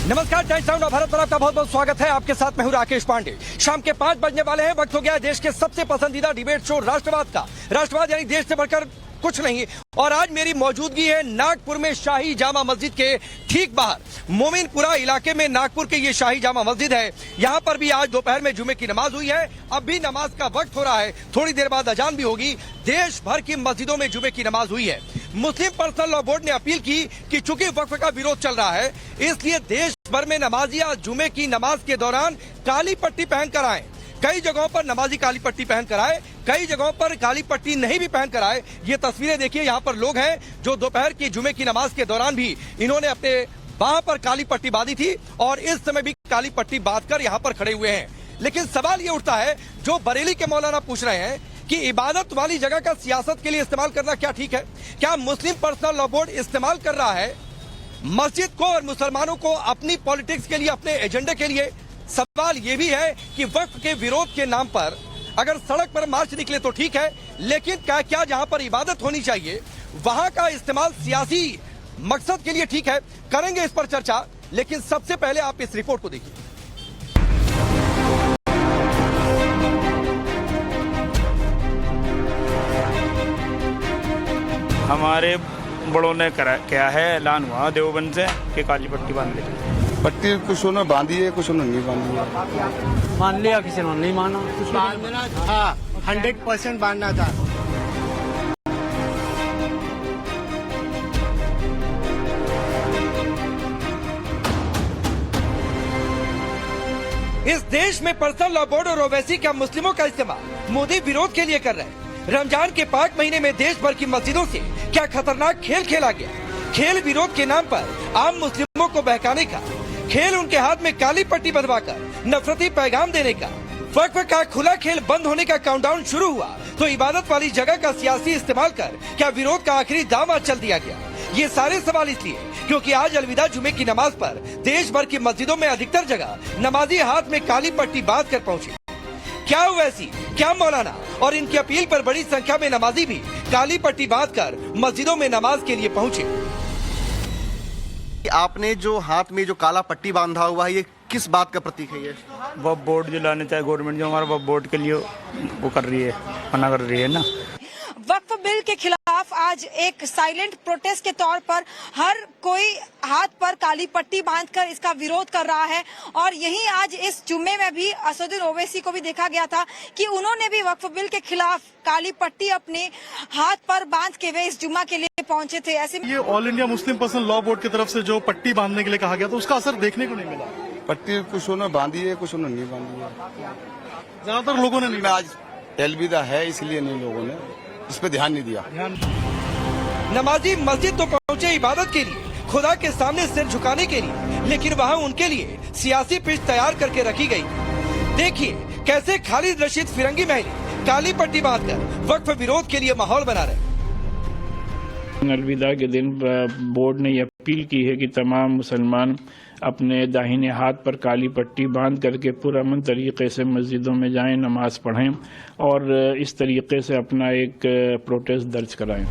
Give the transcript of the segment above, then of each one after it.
नमस्कार, times now Bharat पर आपका बहुत बहुत स्वागत है। आपके साथ मैं हूं राकेश पांडे। शाम के 5 बजने वाले हैं। वक्त हो गया है देश के सबसे पसंदीदा डिबेट शो राष्ट्रवाद का। राष्ट्रवाद यानी देश से बढ़कर कुछ नहीं। और आज मेरी मौजूदगी है नागपुर में शाही जामा मस्जिद के ठीक बाहर। मोमिनपुरा इलाके में नागपुर के ये शाही जामा मस्जिद है। यहाँ पर भी आज दोपहर में जुमे की नमाज हुई है। अब भी नमाज का वक्त हो रहा है, थोड़ी देर बाद अजान भी होगी। देश भर की मस्जिदों में जुमे की नमाज हुई है। मुस्लिम पर्सनल लॉ बोर्ड ने अपील की कि चूंकि वक्फ का विरोध चल रहा है, इसलिए देश भर में नमाजी आज जुमे की नमाज के दौरान काली पट्टी पहन कर आए। कई जगहों पर नमाजी काली पट्टी पहन कर आए, कई जगहों पर काली पट्टी नहीं भी पहन कर आए। ये तस्वीरें देखिए, यहाँ पर लोग हैं जो दोपहर की जुमे की नमाज के दौरान भी इन्होंने अपने बाह पर काली पट्टी बांधी थी और इस समय भी काली पट्टी बांधकर यहाँ पर खड़े हुए हैं। लेकिन सवाल ये उठता है, जो बरेली के मौलाना पूछ रहे हैं कि इबादत वाली जगह का सियासत के लिए इस्तेमाल करना क्या ठीक है? क्या मुस्लिम पर्सनल लॉ बोर्ड इस्तेमाल कर रहा है मस्जिद को और मुसलमानों को अपनी पॉलिटिक्स के लिए, अपने एजेंडे के लिए? सवाल ये भी है कि वक्फ के विरोध के नाम पर अगर सड़क पर मार्च निकले तो ठीक है, लेकिन क्या जहां पर इबादत होनी चाहिए वहां का इस्तेमाल सियासी मकसद के लिए ठीक है? करेंगे इस पर चर्चा, लेकिन सबसे पहले आप इस रिपोर्ट को देखिए। हमारे बड़ों ने क्या है, ऐलान हुआ देवबंद से कि काली पट्टी बांध ले। पट्टी कुछ उन्होंने बांधी है, कुछ उन्होंने नहीं बांधी है। मान लिया, किसी ने नहीं माना। बांधना था, 100% बांधना था। इस देश में पर्सनल लॉ बोर्ड और ओवैसी का मुस्लिमों का इस्तेमाल मोदी विरोध के लिए कर रहे हैं। रमजान के पाक महीने में देश भर की मस्जिदों से क्या खतरनाक खेल खेला गया। खेल विरोध के नाम पर आम मुस्लिमों को बहकाने का, खेल उनके हाथ में काली पट्टी बंधवाकर नफरती पैगाम देने का। वक्फ का खुला खेल बंद होने का काउंटडाउन शुरू हुआ तो इबादत वाली जगह का सियासी इस्तेमाल कर क्या विरोध का आखिरी दाम आज चल दिया गया? ये सारे सवाल इसलिए क्योंकि आज अलविदा जुमे की नमाज पर देश भर की मस्जिदों में अधिकतर जगह नमाजी हाथ में काली पट्टी बांध कर पहुँचे। क्या ओवैसी, क्या मौलाना और इनकी अपील पर बड़ी संख्या में नमाजी भी काली पट्टी बांधकर मस्जिदों में नमाज के लिए पहुंचे। आपने जो हाथ में जो काला पट्टी बांधा हुआ है, ये किस बात का प्रतीक है? ये वक्फ बोर्ड जो लाने चाहे गवर्नमेंट, जो हमारा वक्फ बोर्ड के लिए वो कर रही है, मना कर रही है ना। वक्फ बिल के खिलाफ आज एक साइलेंट प्रोटेस्ट के तौर पर हर कोई हाथ पर काली पट्टी बांधकर इसका विरोध कर रहा है। और यहीं आज इस जुम्मे में भी असदुद्दीन ओवैसी को भी देखा गया था कि उन्होंने भी वक्फ बिल के खिलाफ काली पट्टी अपने हाथ पर बांध के वे इस जुम्मा के लिए पहुंचे थे। ऐसे ये all India Muslim personal law board की तरफ से जो पट्टी बांधने के लिए कहा गया था, उसका असर देखने को नहीं मिला। पट्टी कुछ उन्होंने बांधी है, कुछ उन्होंने नहीं बांधी है। ज्यादातर लोगों ने नहीं। आज अलविदा है, इसलिए नहीं लोगों ने इस पे ध्यान नहीं दिया। नमाजी मस्जिद तो पहुंचे इबादत के लिए, खुदा के सामने सिर झुकाने के लिए, लेकिन वहां उनके लिए सियासी पिच तैयार करके रखी गई। देखिए कैसे खालिद रशीद फिरंगी महली काली पट्टी बांधकर वक्फ विरोध के लिए माहौल बना रहे। अलविदा के दिन बोर्ड ने यह अपील की है कि तमाम मुसलमान अपने दाहिने हाथ पर काली पट्टी बांध करके पुरअमन तरीके से मस्जिदों में जाएं, नमाज पढ़ें और इस तरीके से अपना एक प्रोटेस्ट दर्ज कराएं।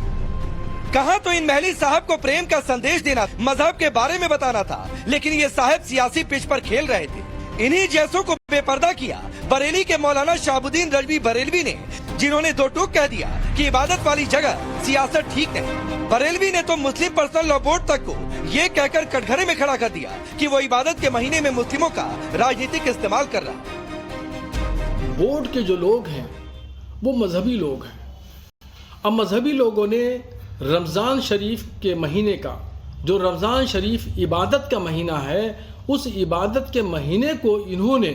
कहा तो इन महली साहब को प्रेम का संदेश देना, मजहब के बारे में बताना था, लेकिन ये साहब सियासी पिच पर खेल रहे थे। इन्हीं जैसों को बेपर्दा किया बरेली के मौलाना शाहबुद्दीन रजवी बरेलवी ने, जिन्होंने दो टूक कह दिया कि इबादत वाली जगह सियासत ठीक नहीं। बरेलवी ने तो मुस्लिम पर्सनल लॉ बोर्ड तक को ये कहकर कटघरे में खड़ा कर दिया कि वो इबादत के महीने में मुस्लिमों का राजनीतिक इस्तेमाल कर रहा। बोर्ड के जो लोग हैं वो मजहबी लोग हैं। अब मजहबी लोगों ने रमज़ान शरीफ के महीने का, जो रमज़ान शरीफ इबादत का महीना है, उस इबादत के महीने को इन्होंने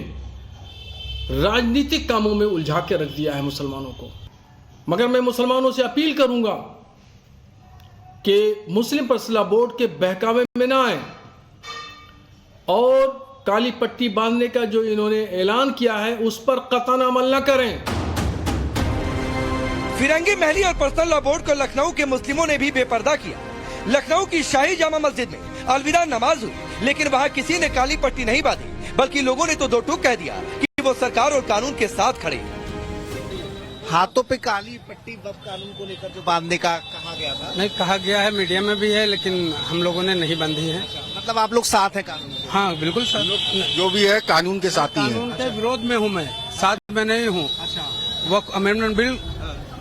राजनीतिक कामों में उलझा के रख दिया है मुसलमानों को। मगर मैं मुसलमानों से अपील करूंगा कि मुस्लिम पर्सनल बोर्ड के बहकावे में ना आए और काली पट्टी बांधने का जो इन्होंने ऐलान किया है उस पर कतई अमल न करें। फिरंगी महली और पर्सनल लॉ बोर्ड को लखनऊ के मुस्लिमों ने भी बेपर्दा किया। लखनऊ की शाही जामा मस्जिद में अलविदा नमाज हुई, लेकिन वहाँ किसी ने काली पट्टी नहीं बांधी, बल्कि लोगों ने तो दो टूक कह दिया कि वो सरकार और कानून के साथ खड़े। हाथों पे काली पट्टी वक्फ कानून को लेकर जो बांधने का कहा गया था, नहीं कहा गया है, मीडिया में भी है, लेकिन हम लोगों ने नहीं बांधी है। मतलब आप लोग साथ है कानून? हाँ बिल्कुल सर, जो भी है कानून के साथ ही कानून है। के विरोध में हूँ मैं, साथ में नहीं हूँ। वक्फ अमेंडमेंट बिल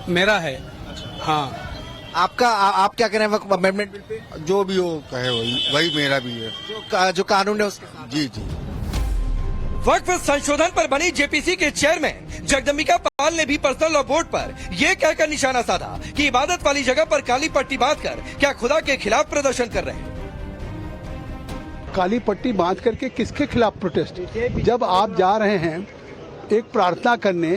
मेरा है। हाँ, आप क्या कह रहे हैं वक्फ अमेंडमेंट बिल पे? जो भी हो कहे वही मेरा भी है। जो कानून है उसके साथ। जी जी। वक्फ संशोधन पर बनी जेपीसी के चेयरमैन जगदम्बिका पाल ने भी पर्सनल लॉ बोर्ड पर यह कहकर निशाना साधा कि इबादत वाली जगह पर काली पट्टी बांधकर क्या खुदा के खिलाफ प्रदर्शन कर रहे हैं। काली पट्टी बांध करके किसके खिलाफ प्रोटेस्ट? जब आप जा रहे हैं एक प्रार्थना करने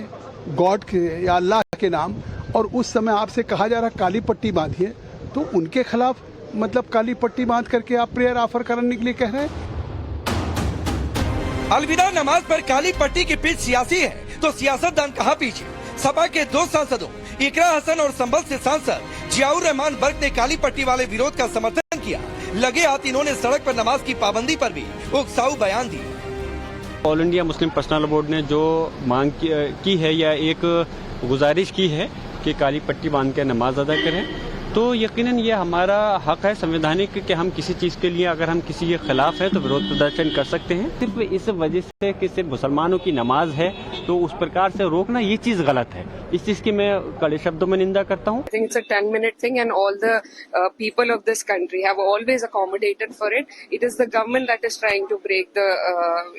गॉड के या अल्लाह के नाम, और उस समय आपसे कहा जा रहा है काली पट्टी बांधिए, तो उनके खिलाफ मतलब काली पट्टी बांध करके आप प्रेयर ऑफर करने के लिए कह रहे हैं। अलविदा नमाज पर काली पट्टी की पिच सियासी है तो सियासतदान कहाँ पीछे। सपा के दो सांसदों इकरा हसन और संभल से सांसद जियाउर रहमान बर्क ने काली पट्टी वाले विरोध का समर्थन किया। लगे हाथ इन्होंने सड़क पर नमाज की पाबंदी पर भी उकसाऊ बयान दिए। All India Muslim personal law board ने जो मांग की है या एक गुजारिश की है कि काली पट्टी बांध के नमाज अदा करें, तो यकीनन ये हमारा हक है संवैधानिक कि हम किसी चीज़ के लिए अगर हम किसी के खिलाफ है तो विरोध प्रदर्शन कर सकते हैं। सिर्फ इस वजह से कि सिर्फ मुसलमानों की नमाज है तो उस प्रकार से रोकना ये चीज़ गलत है। इस चीज़ की मैं कड़े शब्दों में निंदा करता हूँ। I think it's a 10-minute thing and all the people of this country have always accommodated for it. It is the government that is trying to break the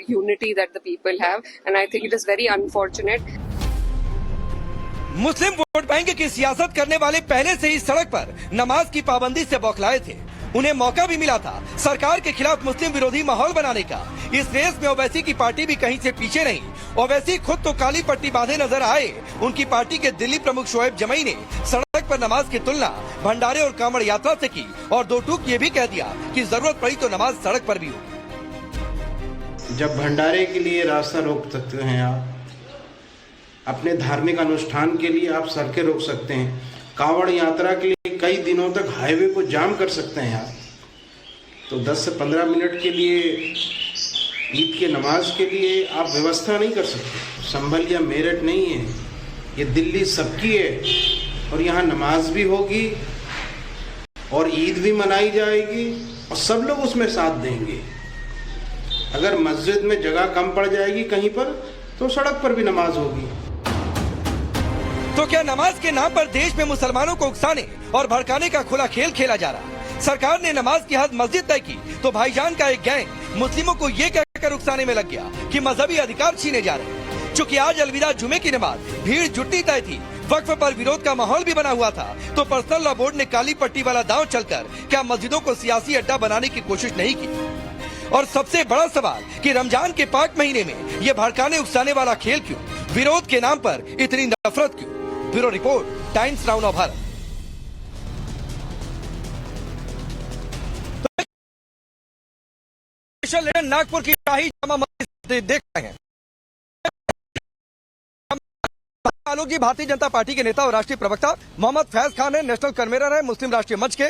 unity that the people have, and I think it is very unfortunate. Muslim vote bank की सियासत करने वाले पहले से ही सड़क पर नमाज की पाबंदी से बौखलाए थे। उन्हें मौका भी मिला था सरकार के खिलाफ मुस्लिम विरोधी माहौल बनाने का। इस रेस में ओवैसी की पार्टी भी कहीं से पीछे नहीं। ओवैसी खुद तो काली पट्टी बांधे नजर आए। उनकी पार्टी के दिल्ली प्रमुख शोएब जमई ने सड़क पर नमाज की तुलना भंडारे और कांवड़ यात्रा से की और दो टूक ये भी कह दिया कि जरूरत पड़ी तो नमाज सड़क पर भी हो। जब भंडारे के लिए रास्ता रोक सकते हैं आप, अपने धार्मिक अनुष्ठान के लिए आप सड़कें रोक सकते हैं, कांवड़ यात्रा के लिए कई दिनों तक हाईवे को जाम कर सकते हैं आप, तो 10 से 15 मिनट के लिए ईद के नमाज के लिए आप व्यवस्था नहीं कर सकते। संभल या मेरठ नहीं है, ये दिल्ली सबकी है और यहाँ नमाज भी होगी और ईद भी मनाई जाएगी और सब लोग उसमें साथ देंगे। अगर मस्जिद में जगह कम पड़ जाएगी कहीं पर तो सड़क पर भी नमाज होगी। तो क्या नमाज के नाम पर देश में मुसलमानों को उकसाने और भड़काने का खुला खेल खेला जा रहा? सरकार ने नमाज की हद मस्जिद तय की तो भाईजान का एक गैंग मुस्लिमों को ये कहकर उकसाने में लग गया कि मजहबी अधिकार छीने जा रहे। चूँकि आज अलविदा जुमे की नमाज भीड़ जुटनी तय थी, वक्फ पर विरोध का माहौल भी बना हुआ था, तो पर्सनल लॉ बोर्ड ने काली पट्टी वाला दांव चलकर क्या मस्जिदों को सियासी अड्डा बनाने की कोशिश नहीं की? और सबसे बड़ा सवाल कि रमजान के पाक महीने में ये भड़काने उकसाने वाला खेल क्यों? विरोध के नाम पर इतनी नफरत क्यों? Bureau report, times now Bharat. Nagpur की शाही जामा मस्जिद देख रहे हैं। आलोक जी भारतीय जनता पार्टी के नेता और राष्ट्रीय प्रवक्ता, मोहम्मद फैज खान है नेशनल कन्वीनर है मुस्लिम राष्ट्रीय मंच के,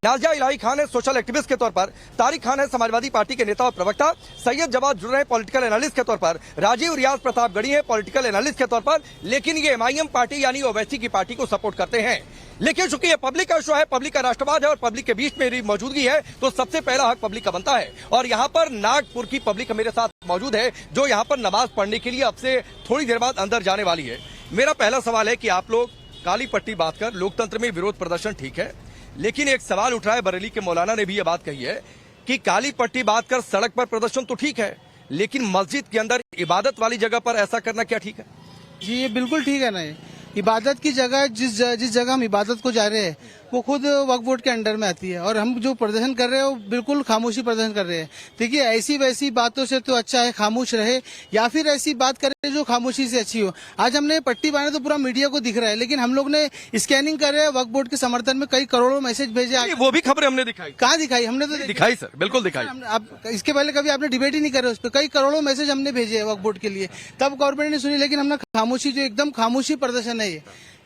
नाजिया इलाही खान है सोशल एक्टिविस्ट के तौर पर, तारिक खान है समाजवादी पार्टी के नेता और प्रवक्ता, सैयद जवाद जुड़ रहे पॉलिटिकल एनालिस्ट के तौर पर, राजीव रियाज प्रतापगढ़ी है पॉलिटिकल एनालिस्ट के तौर पर, लेकिन ये एमआईएम पार्टी यानी ओवैसी की पार्टी को सपोर्ट करते हैं। लेकिन चूंकि ये पब्लिक का शो है, पब्लिक का राष्ट्रवाद है और पब्लिक के बीच मेरी मौजूदगी है, तो सबसे पहला हक पब्लिक का बनता है। और यहाँ पर नागपुर की पब्लिक मेरे साथ मौजूद है जो यहाँ पर नमाज पढ़ने के लिए अब से थोड़ी देर बाद अंदर जाने वाली है। मेरा पहला सवाल है कि आप लोग काली पट्टी बांधकर लोकतंत्र में विरोध प्रदर्शन ठीक है, लेकिन एक सवाल उठ रहा है, बरेली के मौलाना ने भी ये बात कही है कि काली पट्टी बांधकर सड़क पर प्रदर्शन तो ठीक है, लेकिन मस्जिद के अंदर इबादत वाली जगह पर ऐसा करना क्या ठीक है? जी ये बिल्कुल ठीक है ना। इबादत की जगह जिस जगह हम इबादत को जा रहे हैं वो खुद वक्फ बोर्ड के अंडर में आती है और हम जो प्रदर्शन कर रहे हैं वो बिल्कुल खामोशी प्रदर्शन कर रहे हैं। देखिए ऐसी वैसी बातों से तो अच्छा है खामोश रहे या फिर ऐसी बात करें जो खामोशी से अच्छी हो। आज हमने पट्टी बांधे तो पूरा मीडिया को दिख रहा है, लेकिन हम लोग ने स्कैनिंग कर रहे हैं वक्फ बोर्ड के समर्थन में कई करोड़ों मैसेज भेजे। वो भी खबरें हमने दिखाई। कहाँ दिखाई? हमने तो दिखाई सर, बिल्कुल दिखाई। अब इसके पहले कभी आपने डिबेट ही नहीं करे उस पर। कई करोड़ों मैसेज हमने भेजे वक्फ बोर्ड के लिए, तब गवर्नमेंट ने सुनी, लेकिन हमने खामोशी जो एकदम खामोशी प्रदर्शन है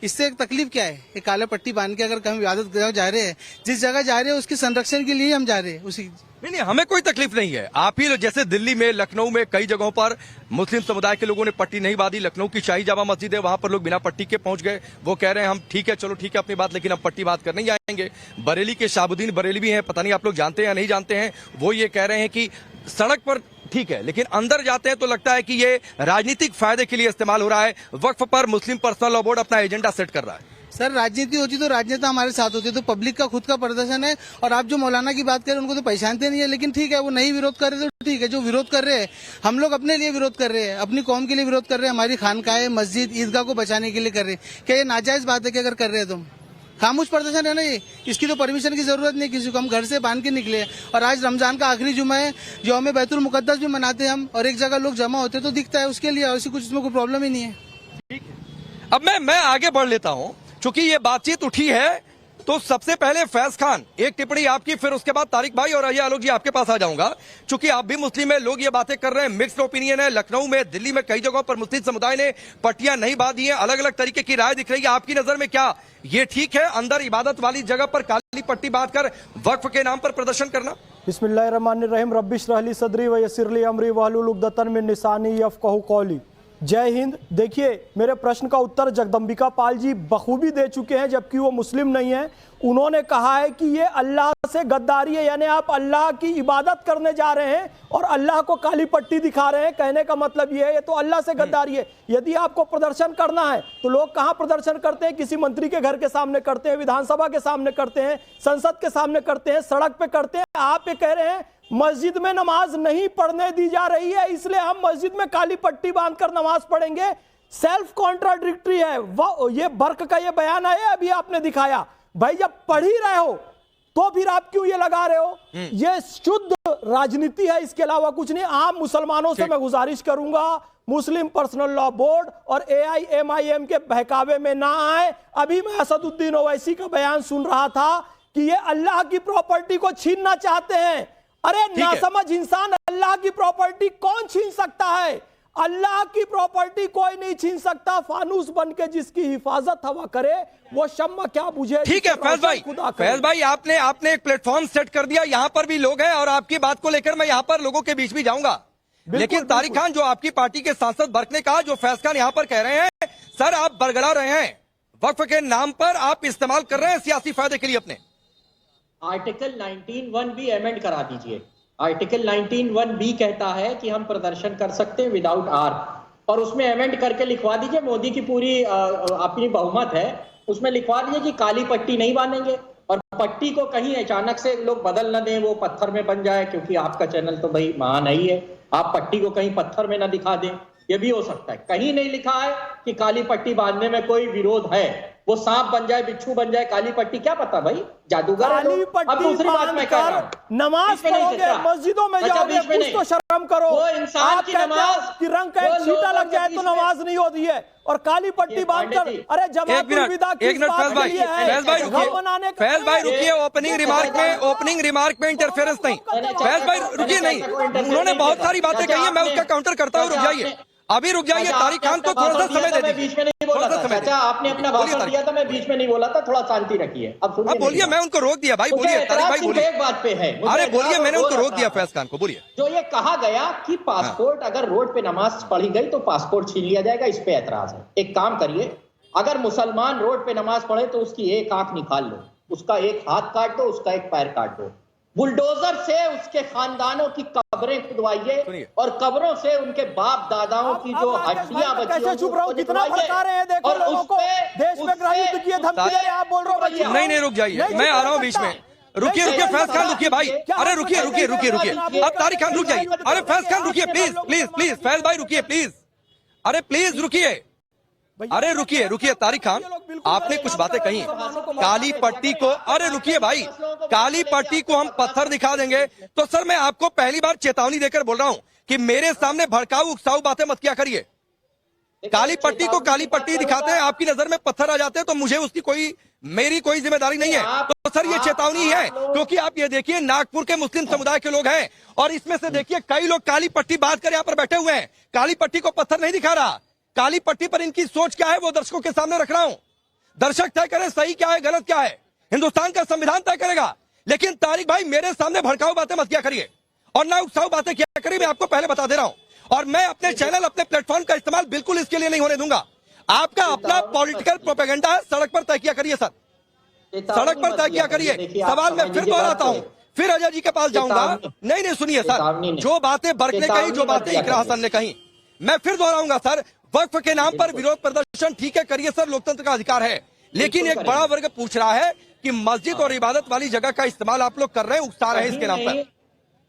इससे एक तकलीफ क्या है? ये काले पट्टी बांध के अगर कहीं इबादत गाह जा रहे हैं, जिस जगह जा रहे हैं उसके संरक्षण के लिए हम जा रहे हैं। उसी नहीं, हमें कोई तकलीफ नहीं है। आप ही जैसे दिल्ली में, लखनऊ में कई जगहों पर मुस्लिम समुदाय के लोगों ने पट्टी नहीं बांधी। लखनऊ की शाही जामा मस्जिद है, वहां पर लोग बिना पट्टी के पहुंच गए। वो कह रहे हैं हम ठीक है, चलो ठीक है अपनी बात, लेकिन हम पट्टी बांध कर नहीं जाएंगे। बरेली के शाहबुद्दीन बरेली भी हैं, पता नहीं आप लोग जानते हैं या नहीं जानते हैं, वो ये कह रहे हैं कि सड़क पर ठीक है, लेकिन अंदर जाते हैं तो लगता है कि ये राजनीतिक फायदे के लिए इस्तेमाल हो रहा है। वक्फ पर मुस्लिम पर्सनल लॉ बोर्ड अपना एजेंडा सेट कर रहा है। सर, राजनीति होती तो राजनेता हमारे साथ होते, तो पब्लिक का खुद का प्रदर्शन है। और आप जो मौलाना की बात करें उनको तो पहचानते नहीं है, लेकिन ठीक है, वो नहीं विरोध कर रहे तो ठीक है। जो विरोध कर रहे हैं, हम लोग अपने लिए विरोध कर रहे हैं, अपनी कौम के लिए विरोध कर रहे हैं, हमारी खानकाह, मस्जिद, ईदगाह को बचाने के लिए कर रहे हैं। क्या ये नाजायज बात है कि अगर कर रहे हैं तुम? खामोश प्रदर्शन है ना ये, इसकी तो परमिशन की जरूरत नहीं किसी को। हम घर से बांध के निकले और आज रमजान का आखिरी जुमा है, यौम बैतुल मुकद्दस भी मनाते हैं हम, और एक जगह लोग जमा होते तो दिखता है उसके लिए, ऐसी कुछ इसमें कोई प्रॉब्लम ही नहीं है। अब मैं आगे बढ़ लेता हूं, चूंकि ये बातचीत उठी है तो सबसे पहले फैज खान एक टिप्पणी आपकी, फिर उसके बाद तारिक भाई और आलोक जी आपके पास आ जाऊंगा। चूंकि आप भी मुस्लिम है, लोग ये बातें कर रहे हैं, मिक्स्ड ओपिनियन है। लखनऊ में, दिल्ली में कई जगहों पर मुस्लिम समुदाय ने पट्टियां नहीं बांधी हैं, अलग अलग तरीके की राय दिख रही है। आपकी नजर में क्या ये ठीक है, अंदर इबादत वाली जगह पर काली पट्टी बांधकर वक्फ के नाम पर प्रदर्शन करना? बिस्मिल्लाहिर्रहमानिर्रहीम, रब्बि इश्रह ली सदरी व यस्सिर ली अमरी वहलुल उक़दतन मिन लिसानी यफ़क़हू क़ौली। जय हिंद। देखिए, मेरे प्रश्न का उत्तर जगदम्बिका पाल जी बखूबी दे चुके हैं, जबकि वो मुस्लिम नहीं है। उन्होंने कहा है कि ये अल्लाह से गद्दारी है, यानी आप अल्लाह की इबादत करने जा रहे हैं और अल्लाह को काली पट्टी दिखा रहे हैं। कहने का मतलब ये है ये तो अल्लाह से गद्दारी है। यदि आपको प्रदर्शन करना है तो लोग कहाँ प्रदर्शन करते हैं? किसी मंत्री के घर के सामने करते हैं, विधानसभा के सामने करते हैं, संसद के सामने करते हैं, सड़क पे करते हैं। आप ये कह रहे हैं मस्जिद में नमाज नहीं पढ़ने दी जा रही है, इसलिए हम मस्जिद में काली पट्टी बांधकर नमाज पढ़ेंगे। सेल्फ कॉन्ट्राडिक्टरी है। ये बर्क का ये बयान है, अभी आपने दिखाया। भाई जब पढ़ ही रहे हो तो फिर आप क्यों ये लगा रहे हो? ये शुद्ध राजनीति है, इसके अलावा कुछ नहीं। आम मुसलमानों से मैं गुजारिश करूंगा, मुस्लिम पर्सनल लॉ बोर्ड और AIMIM के बहकावे में ना आए। अभी मैं असदुद्दीन ओवैसी का बयान सुन रहा था कि ये अल्लाह की प्रॉपर्टी को छीनना चाहते हैं। अरे नासमझ इंसान, अल्लाह की प्रॉपर्टी कौन छीन सकता है? अल्लाह की प्रॉपर्टी कोई नहीं छीन सकता। फानूस बन के जिसकी हिफाजत हवा करे वो शम्मा क्या बुझे। ठीक है फैज भाई, आपने एक प्लेटफॉर्म सेट कर दिया। यहाँ पर भी लोग हैं और आपकी बात को लेकर मैं यहाँ पर लोगों के बीच भी जाऊंगा। लेकिन तारिक खान, जो आपकी पार्टी के सांसद बर्क ने कहा, जो फैज खान यहाँ पर कह रहे हैं, सर आप बरगला रहे हैं, वक्फ के नाम पर आप इस्तेमाल कर रहे हैं सियासी फायदे के लिए अपने। आर्टिकल 19(1) भी अमेंड करा दीजिए। आर्टिकल 19(1) कहता है कि हम प्रदर्शन कर सकते हैं विदाउट आर्म, और उसमें अमेंड करके लिखवा दीजिए, मोदी की पूरी अपनी बहुमत है, उसमें लिखवा दीजिए कि काली पट्टी नहीं बांधेंगे। और पट्टी को कहीं अचानक से लोग बदल न दें, वो पत्थर में बन जाए, क्योंकि आपका चैनल तो भाई महान ही है, आप पट्टी को कहीं पत्थर में ना दिखा दें, ये भी हो सकता है। कहीं नहीं लिखा है कि काली पट्टी बांधने में कोई विरोध है, वो सांप बन जाए, बिच्छू बन जाए, काली पट्टी क्या पता भाई, जादूगर है लोग। अब दूसरी बात मैं कह रहा हूं, नमाज पढ़ोगे, मस्जिदों में जाओगे, कुछ तो शर्म करो। वो इंसान की नमाज कि रंग का एक छींटा लग जाए तो नमाज नहीं होती है, और काली पट्टी बांधकर अरे जमातुल विदा किस बात के लिए है? फैज भाई रुकिए, ओपनिंग रिमार्क में इंटरफेरेंस नहीं। फैज भाई रुकिए, नहीं, उन्होंने बहुत सारी बातें कही है, मैं उसका काउंटर करता हूँ। रुक जाइए, अभी रुक जाइए। तारिक खान को थोड़ा सा समय दे दीजिए। बीच में नहीं बोला था चाचा, आपने अपना भाषण दिया था, मैं बीच में नहीं बोला था, थोड़ा शांति रखिए। अब बोलिए, मैं उनको रोक दिया भाई, बोलिए तारिक भाई बोलिए। एक बात पे है, अरे बोलिए, मैंने उनको रोक दिया फैज खान को, बोलिए। जो ये कहा गया कि पासपोर्ट अगर रोड पे नमाज पढ़ी गई तो पासपोर्ट छीन लिया जाएगा, इस पे ऐतराज है। एक काम करिए, अगर मुसलमान रोड पे नमाज पढ़े तो उसकी एक आंख निकाल लो, उसका एक हाथ काट दो, उसका एक पैर काट दो, बुलडोजर से उसके खानदानों की कब्रें खुदवाइए, और कब्रों से उनके बाप दादाओं की जो हड्डियां बची हैं चुप रहो, कितना भड़का रहे हैं, देखो लोगों को देश में गृहयुद्ध की धमकी दे रहे हैं, आप बोल रहे हो। नहीं रुक जाइए, मैं आ रहा हूँ बीच में। रुकिए फैज खान, रुकिए भाई, अरे रुकिए। अब तारिक खान रुक जाइए। अरे फैज खान रुकिए, प्लीज फैज भाई रुकिए, प्लीज, अरे प्लीज रुकिए। अरे रुकिए तारिक खान, आपने कुछ बातें कही काली पट्टी को, अरे रुकिए भाई, काली पट्टी को हम पत्थर दिखा देंगे तो सर मैं आपको पहली बार चेतावनी देकर बोल रहा हूं कि मेरे सामने भड़काऊ उकसाऊ बातें मत किया करिए। काली पट्टी को काली पट्टी दिखाते हैं, आपकी नजर में पत्थर आ जाते हैं, तो मुझे उसकी मेरी कोई जिम्मेदारी नहीं है। तो सर ये चेतावनी है, क्योंकि आप ये देखिए नागपुर के मुस्लिम समुदाय के लोग हैं, और इसमें से देखिए कई लोग काली पट्टी बांध कर यहाँ पर बैठे हुए हैं। काली पट्टी को पत्थर नहीं दिखा रहा, काली पट्टी पर इनकी सोच क्या है वो दर्शकों के सामने रख रहा हूं। दर्शक तय करें सही क्या है गलत क्या है, हिंदुस्तान का संविधान तय करेगा। लेकिन तारिक भाई मेरे सामने भड़काऊ बातें मत किया करिए और ना उकसाऊ बातें किया करिए, मैं आपको पहले बता दे रहा हूं। और मैं अपने चैनल अपने प्लेटफॉर्म का इस्तेमाल बिल्कुल इसके लिए नहीं होने दूंगा। आपका अपना पॉलिटिकल प्रोपेगेंडा है, सड़क पर तय किया करिए सर, सड़क पर तय किया करिए। सवाल मैं फिर दोहराता हूं, फिर अजय जी के पास जाऊंगा। नहीं सुनिए सर, जो बातें बर्क ने कही, जो बातें इकरा हसन ने कही, मैं फिर दोहराऊंगा सर। वक्फ के नाम पर विरोध प्रदर्शन ठीक है, करिए सर, लोकतंत्र का अधिकार है। लेकिन एक बड़ा वर्ग पूछ रहा है कि मस्जिद और इबादत वाली जगह का इस्तेमाल आप लोग कर रहे हैं, उकसा रहे हैं इसके नाम पर।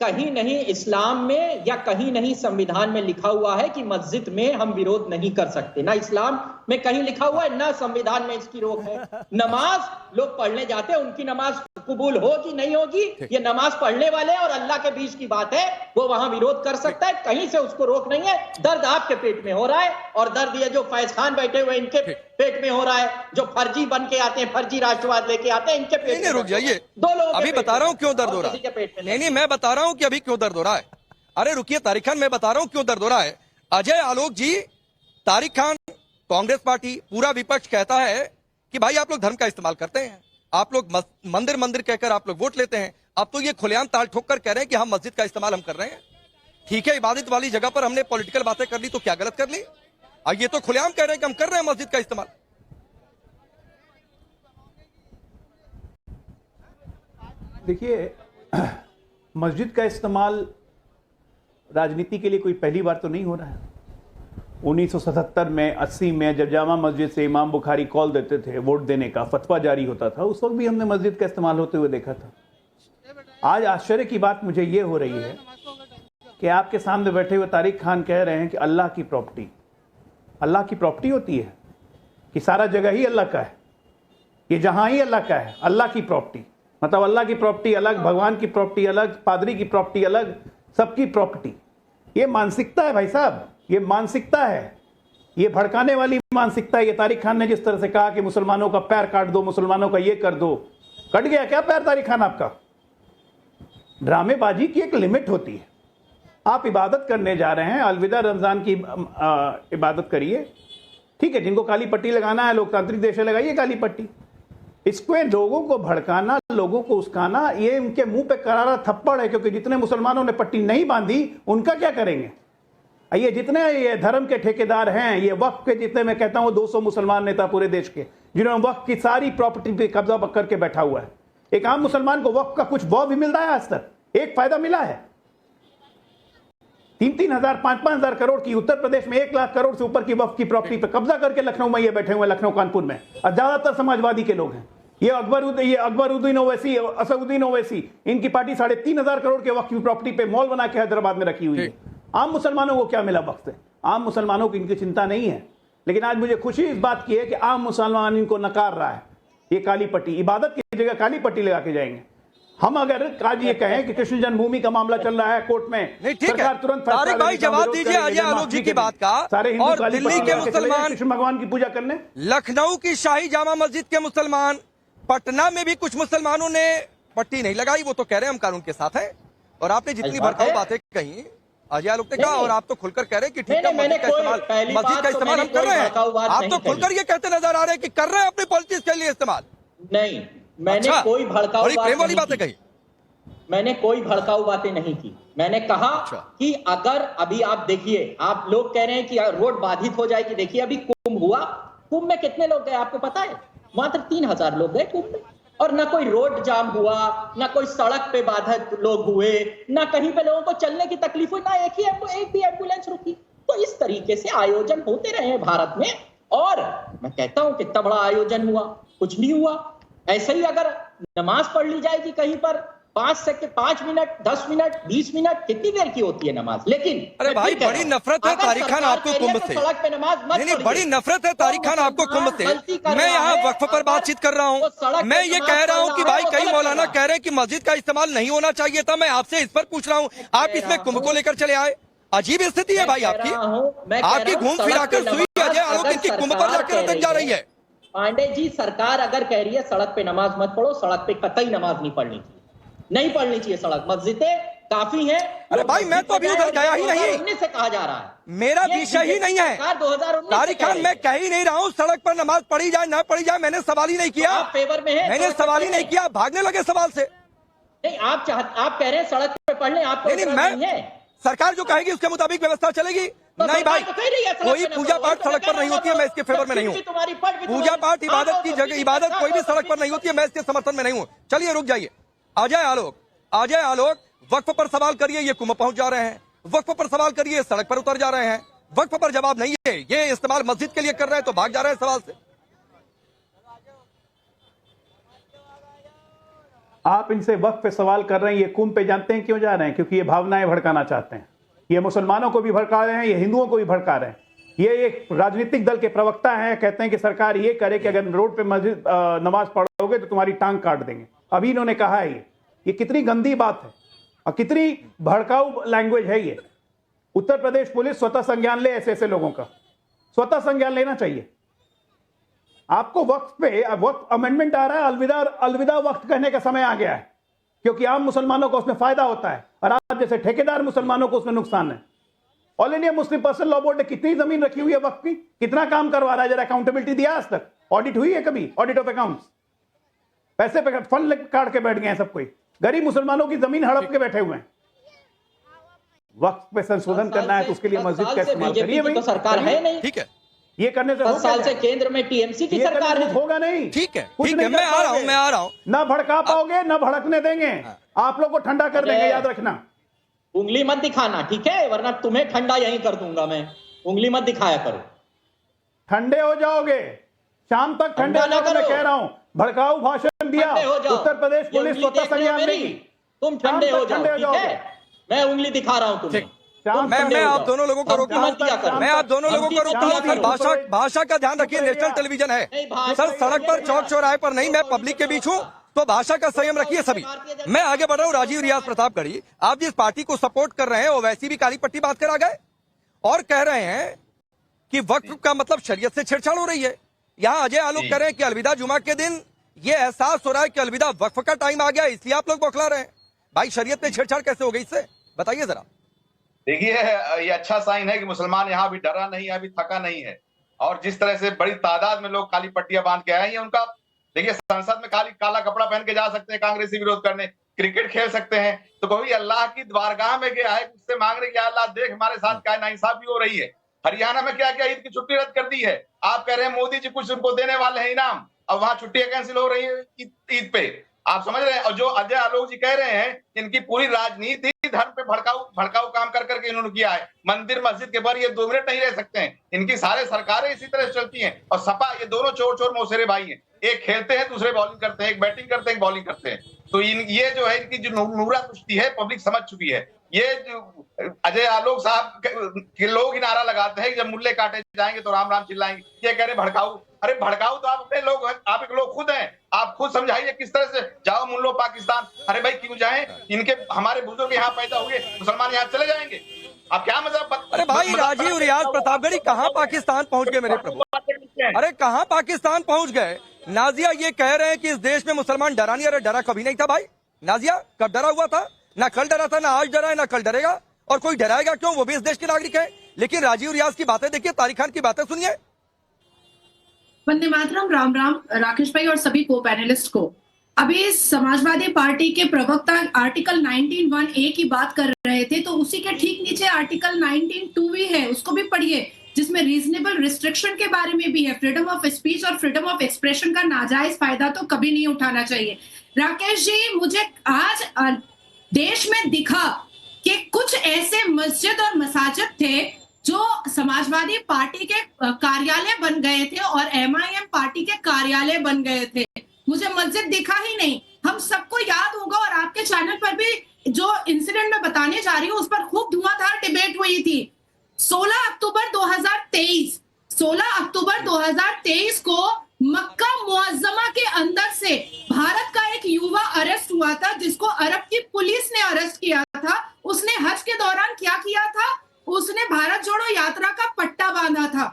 कहीं नहीं इस्लाम में या कहीं नहीं संविधान में लिखा हुआ है कि मस्जिद में हम विरोध नहीं कर सकते। ना इस्लाम में कहीं लिखा हुआ है, ना संविधान में इसकी रोक है। नमाज लोग पढ़ने जाते हैं, उनकी नमाज कबूल हो कि नहीं होगी, ये नमाज पढ़ने वाले और अल्लाह के बीच की बात है, वो वहां विरोध कर सकता है, कहीं से उसको रोक नहीं है। दर्द आपके पेट में हो रहा है और दर्द ये जो फैज खान बैठे हुए इनके पेट में हो रहा है, जो फर्जी बन के आते हैं, फर्जी राष्ट्रवाद लेके आते हैं, इनके पेट में। रुक जाइए, दो लोग अभी बता रहा हूं क्यों दर्द हो रहा है। नहीं, मैं बता रहा हूं कि अभी क्यों दर्द हो रहा है। अरे रुकिए तारिक खान, मैं बता रहा हूं क्यों दर्द हो रहा है। अजय आलोक जी, तारिक खान, कांग्रेस पार्टी, पूरा विपक्ष कहता है कि भाई आप लोग धर्म का इस्तेमाल करते हैं, आप लोग मंदिर मंदिर कहकर आप लोग वोट लेते हैं। अब तो ये खुलेआम ताल ठोक कर कह रहे हैं कि हम मस्जिद का इस्तेमाल हम कर रहे हैं। ठीक है, इबादत वाली जगह पर हमने पॉलिटिकल बातें कर ली तो क्या गलत कर ली? और ये तो खुलेआम कह रहे हैं कि हम कर रहे हैं मस्जिद का इस्तेमाल। देखिए, मस्जिद का इस्तेमाल राजनीति के लिए कोई पहली बार तो नहीं हो रहा है। 1977 में, 80 में जब जामा मस्जिद से इमाम बुखारी कॉल देते थे वोट देने का, फतवा जारी होता था, उस वक्त भी हमने मस्जिद का इस्तेमाल होते हुए देखा था। आज आश्चर्य की बात मुझे ये हो रही है कि आपके सामने बैठे हुए तारिक खान कह रहे हैं कि अल्लाह की प्रॉपर्टी, अल्लाह की प्रॉपर्टी होती है कि सारा जगह ही अल्लाह का है, ये जहां ही अल्लाह का है, अल्लाह की प्रॉपर्टी। मतलब अल्लाह की प्रॉपर्टी अलग, भगवान की प्रॉपर्टी अलग, पादरी की प्रॉपर्टी अलग, सबकी प्रॉपर्टी। ये मानसिकता है भाई साहब, ये मानसिकता है, ये भड़काने वाली मानसिकता है। ये तारिक खान ने जिस तरह से कहा कि मुसलमानों का पैर काट दो, मुसलमानों का ये कर दो, कट गया क्या पैर तारिक खान आपका? ड्रामेबाजी की एक लिमिट होती है। आप इबादत करने जा रहे हैं, अलविदा रमजान की इबादत करिए, ठीक है। जिनको काली पट्टी लगाना है, लोकतांत्रिक देश है, लगाइए काली पट्टी। इसको लोगों को भड़काना, लोगों को उस्काना, ये उनके मुंह पे करारा थप्पड़ है। क्योंकि जितने मुसलमानों ने पट्टी नहीं बांधी, उनका क्या करेंगे? ये जितने ये धर्म के ठेकेदार हैं, ये वक्फ के जितने, मैं कहता हूं 200 मुसलमान नेता पूरे देश के, जिन्होंने वक्फ की सारी प्रॉपर्टी पे कब्जा करके बैठा हुआ है। एक आम मुसलमान को वक्फ का कुछ वो भी मिलता है? आज तक एक फायदा मिला है? 3-3 हजार 5-5 हजार करोड़ की, उत्तर प्रदेश में 1 लाख करोड़ से ऊपर की वक्फ की प्रॉपर्टी पे कब्जा करके लखनऊ में ये बैठे हुए, लखनऊ कानपुर में, और ज्यादातर समाजवादी के लोग हैं। ये अकबरुद्दीन ओवैसी, असदुद्दीन ओवैसी, इनकी पार्टी 3.5 हजार करोड़ के वक्फ की प्रॉपर्टी पे मॉल बना के हैदराबाद में रखी हुई है। आम मुसलमानों को क्या मिला वक्त से? आम मुसलमानों की इनकी चिंता नहीं है। लेकिन आज मुझे खुशी इस बात की है कि आम मुसलमान इनको नकार रहा है। ये काली पट्टी, इबादत की जगह काली पट्टी लगा के जाएंगे। हम अगर आज ये कहें कि कृष्ण जन्मभूमि का मामला चल रहा है कोर्ट में, सरकार तुरंत तारिक भाई जवाब दीजिए अजय आलोक जी की बात का। और दिल्ली के मुसलमान कृष्ण भगवान की पूजा करने, लखनऊ की शाही जामा मस्जिद के मुसलमान, पटना में भी कुछ मुसलमानों ने पट्टी नहीं लगाई, वो तो कह रहे हैं हम कानून के साथ हैं। और आपने जितनी भड़काऊ बातें कही अजय आलोक ने कहा, और आप तो खुलकर कह रहे हैं कि ठीक है मस्जिद का इस्तेमाल हम कर रहे हैं। आप तो खुलकर ये कहते नजर आ रहे हैं कि कर रहे हैं अपनी पॉलिटिक्स के लिए इस्तेमाल। नहीं, मैंने कोई भड़काऊ बातें कही, मैंने कोई भड़काऊ बातें नहीं की। मैंने कहा कि अगर अभी आप देखिए, आप लोग कह रहे हैं कि रोड बाधित हो जाएगी। देखिए अभी कुंभ हुआ, कुंभ में कितने लोग गए आपको पता है? मात्र 3000 लोग गए कुंभ में, और ना कोई रोड जाम हुआ, ना कोई सड़क पे बाधित लोग हुए, ना कहीं पे लोगों को चलने की तकलीफ हुई, ना एक भी एम्बुलेंस रुकी। तो इस तरीके से आयोजन होते रहे हैं भारत में, और मैं कहता हूं कितना बड़ा आयोजन हुआ, कुछ नहीं हुआ। ऐसे ही अगर नमाज पढ़ ली जाएगी कहीं पर 5 मिनट, 10 मिनट, 20 मिनट, कितनी देर की होती है नमाज? लेकिन अरे भाई बड़ी नफरत है तारिक खान आपको कुंभ से। सड़क पे नमाज मत नहीं, बड़ी नफरत है तारिक खान आपको कुंभ से। मैं यहाँ वक्फ पर बातचीत कर रहा हूँ। मैं ये कह रहा हूँ कि भाई कई मौलाना कह रहे हैं कि मस्जिद का इस्तेमाल नहीं होना चाहिए था। मैं आपसे इस पर पूछ रहा हूँ, आप इसमें कुंभ को लेकर चले आए। अजीब स्थिति है भाई आपकी घूम फिराकर सुई अजय आलोक इनकी कुंभ पर जाकर अटक जा रही है। पांडे जी, सरकार अगर कह रही है सड़क पे नमाज मत पढ़ो, सड़क पे कतई नमाज नहीं पढ़नी चाहिए, नहीं पढ़नी चाहिए। सड़क, मस्जिदें काफी है। अरे भाई मैं तो अभी उधर गया ही नहीं। 2019 से कहा जा रहा है, मेरा विषय ही नहीं है। 2019 तारिक खान मैं कह ही नहीं रहा हूँ सड़क पर नमाज पढ़ी जाए ना पढ़ी जाए, मैंने सवाल ही नहीं किया। आप फेवर में है, मैंने सवाल ही नहीं किया, भागने लगे सवाल से। नहीं, आप कह रहे हैं सड़क पे पढ़ लें, आपको नहीं है। सरकार जो कहेगी उसके मुताबिक व्यवस्था चलेगी। नहीं भाई, कोई पूजा पाठ सड़क पर नहीं होती है, मैं इसके फेवर में नहीं हूँ। पूजा पाठ इबादत की जगह, इबादत कोई भी सड़क पर नहीं होती है, मैं इसके समर्थन में नहीं हूँ। चलिए रुक जाइए, अजय आलोक वक्फ पर सवाल करिए, ये कुम पहुंच जा रहे हैं। वक्फ पर सवाल करिए, सड़क पर उतर जा रहे हैं। वक्फ पर जवाब नहीं है, ये इस्तेमाल मस्जिद के लिए कर रहे हैं तो भाग जा रहे हैं सवाल से। आप इनसे वक्त पे सवाल कर रहे हैं, ये कुंभ पे जानते हैं क्यों जा रहे हैं? क्योंकि ये भावनाएं भड़काना चाहते हैं। ये मुसलमानों को भी भड़का रहे हैं, ये हिंदुओं को भी भड़का रहे हैं। ये एक राजनीतिक दल के प्रवक्ता हैं, कहते हैं कि सरकार ये करे कि अगर रोड पे मस्जिद नमाज पढ़ोगे तो तुम्हारी टांग काट देंगे। अभी इन्होंने कहा है ये कितनी गंदी बात है और कितनी भड़काऊ लैंग्वेज है ये। उत्तर प्रदेश पुलिस स्वतः संज्ञान ले ऐसे लोगों का, स्वतः संज्ञान लेना चाहिए। आपको वक्त पे वक्त अमेंडमेंट आ रहा है, अलविदा वक्त कहने का समय आ गया है, क्योंकि आम मुसलमानों को उसमें फायदा होता है और आप जैसे ठेकेदार मुसलमानों को उसमें नुकसान है। All India Muslim personal law board ने कितनी जमीन रखी हुई है वक्त की, कितना काम करवा रहा है, जरा अकाउंटेबिलिटी दिया आज तक? ऑडिट हुई है कभी? Audit of accounts? पैसे पे फंड काट के बैठ गए हैं सब कोई, गरीब मुसलमानों की जमीन हड़प के बैठे हुए हैं। वक्त पे संशोधन करना है तो उसके लिए मस्जिद का इस्तेमाल करिए भाई। सरकार है नहीं, ठीक है, ये करने से 10 साल से केंद्र में टीएमसी की सरकार है, होगा नहीं। ठीक है, मैं आ रहा हूं। ना भड़का पाओगे ना भड़कने देंगे, आप लोग को ठंडा कर देंगे, याद रखना। उंगली मत दिखाना, ठीक है, वरना तुम्हें ठंडा यहीं कर दूंगा मैं। उंगली मत दिखाया करो, ठंडे हो जाओगे, शाम तक ठंडे हो जाओगे। मैं कह रहा हूं, भड़काऊ भाषण दिया, उत्तर प्रदेश पुलिस स्वतः संज्ञान लेगी। तुम ठंडे हो जाओ, ठीक है? मैं उंगली दिखा रहा हूं तुम्हें। मैं आप दोनों लोगों को रोकता हूं, मैं आप दोनों लोगों को रोकता हूं। सर भाषा का ध्यान रखिए, नेशनल टेलीविजन है सर, सड़क पर चौक चौराहे पर नहीं, मैं पब्लिक के बीच हूं, तो भाषा का संयम रखिए सभी। मैं आगे बढ़ रहा हूं। राजीव रियाज प्रतापगढ़ी, आप जिस पार्टी को सपोर्ट कर रहे हैं वो वैसी भी काली पट्टी बात कर आ गए और कह रहे हैं कि वक्फ का मतलब शरीयत से छेड़छाड़ हो रही है। यहाँ अजय आलोक कह रहे हैं कि अलविदा जुमा के दिन ये एहसास हो रहा है कि अलविदा वक्फ का टाइम आ गया, इसलिए आप लोग बौखला रहे हैं। भाई शरीयत में छेड़छाड़ कैसे हो गई इससे, बताइए जरा। देखिए, ये अच्छा साइन है कि मुसलमान यहाँ भी डरा नहीं है, अभी थका नहीं है। और जिस तरह से बड़ी तादाद में लोग काली पट्टियां बांध के आए हैं, उनका देखिए, संसद में काला कपड़ा पहन के जा सकते हैं कांग्रेसी विरोध करने, क्रिकेट खेल सकते हैं, तो कोई अल्लाह की द्वारगाह में गया है, उससे मांग रहे कि अल्लाह देख हमारे साथ क्या नाइंसाफी हो रही है। हरियाणा में क्या क्या ईद की छुट्टी रद्द कर दी है। आप कह रहे हैं मोदी जी कुछ उनको देने वाले हैं इनाम, अब वहां छुट्टियां कैंसिल हो रही है ईद पे, आप समझ रहे हैं। और जो अजय आलोक जी कह रहे हैं, इनकी पूरी राजनीति धर्म पे भड़काऊ काम कर करके इन्होंने किया है। मंदिर मस्जिद के बाहर ये 2 मिनट नहीं रह सकते हैं, इनकी सारे सरकारें इसी तरह से चलती हैं। और सपा, ये दोनों चोर मौसेरे भाई हैं, एक खेलते हैं दूसरे बॉलिंग करते हैं, एक बैटिंग करते हैं एक बॉलिंग करते हैं। तो ये जो है इनकी जो नूरा कुश्ती है पब्लिक समझ चुकी है। ये जो अजय आलोक साहब के लोग ही नारा लगाते हैं कि जब मुल्ले काटे जाएंगे तो राम राम चिल्लाएंगे, ये कह रहे भड़काऊ। अरे भड़काऊ तो आप अपने लोग, आप एक लोग खुद हैं, आप खुद समझाइए किस तरह से। जाओ मुल्लो पाकिस्तान, अरे भाई क्यों जाएं, इनके हमारे बुजुर्ग यहाँ पैदा हुए, मुसलमान यहाँ चले जाएंगे, आप क्या मतलब। अरे भाई राजीव रियाज प्रतापगढ़ी कहाँ पाकिस्तान पहुंच गए मेरे प्रभु, अरे कहाँ पाकिस्तान पहुंच गए। नाजिया ये कह रहे हैं कि इस देश में मुसलमान डरा नहीं, अरे डरा कभी नहीं था भाई। नाजिया कब डरा हुआ था, ना कल डरा था, ना आज डरा है, ना कल डरेगा, और कोई डराएगा क्यों, वो भी इस देश के नागरिक है। लेकिन राजीव रियाज की बातें देखिए, तारिक खान की बातें सुनिए। वंदे मातरम, राम राम राकेश भाई और सभी को पैनलिस्ट को। अभी समाजवादी पार्टी के प्रवक्ता आर्टिकल 19(1)(a) की बात कर रहे थे, तो उसी के ठीक नीचे आर्टिकल 19(2) भी है, उसको भी पढ़िए, जिसमें रीजनेबल रिस्ट्रिक्शन के बारे में भी है। फ्रीडम ऑफ स्पीच और फ्रीडम ऑफ एक्सप्रेशन का नाजायज फायदा तो कभी नहीं उठाना चाहिए। राकेश जी, मुझे आज देश में दिखा कि कुछ ऐसे मस्जिद और मसाजिद थे जो समाजवादी पार्टी के कार्यालय बन गए थे और MIM पार्टी के कार्यालय बन गए थे। मुझे मस्जिद दिखा ही नहीं। हम सबको याद होगा, और आपके चैनल पर भी जो इंसिडेंट मैं बताने जा रही हूँ उस पर खूब धुआंधार डिबेट हुई थी। 16 अक्टूबर 2023 को मक्का मुअज्जमा के अंदर से भारत का एक युवा अरेस्ट हुआ था, जिसको अरब की पुलिस ने अरेस्ट किया था। उसने हज के दौरान क्या किया था, उसने भारत जोड़ो यात्रा का पट्टा बांधा था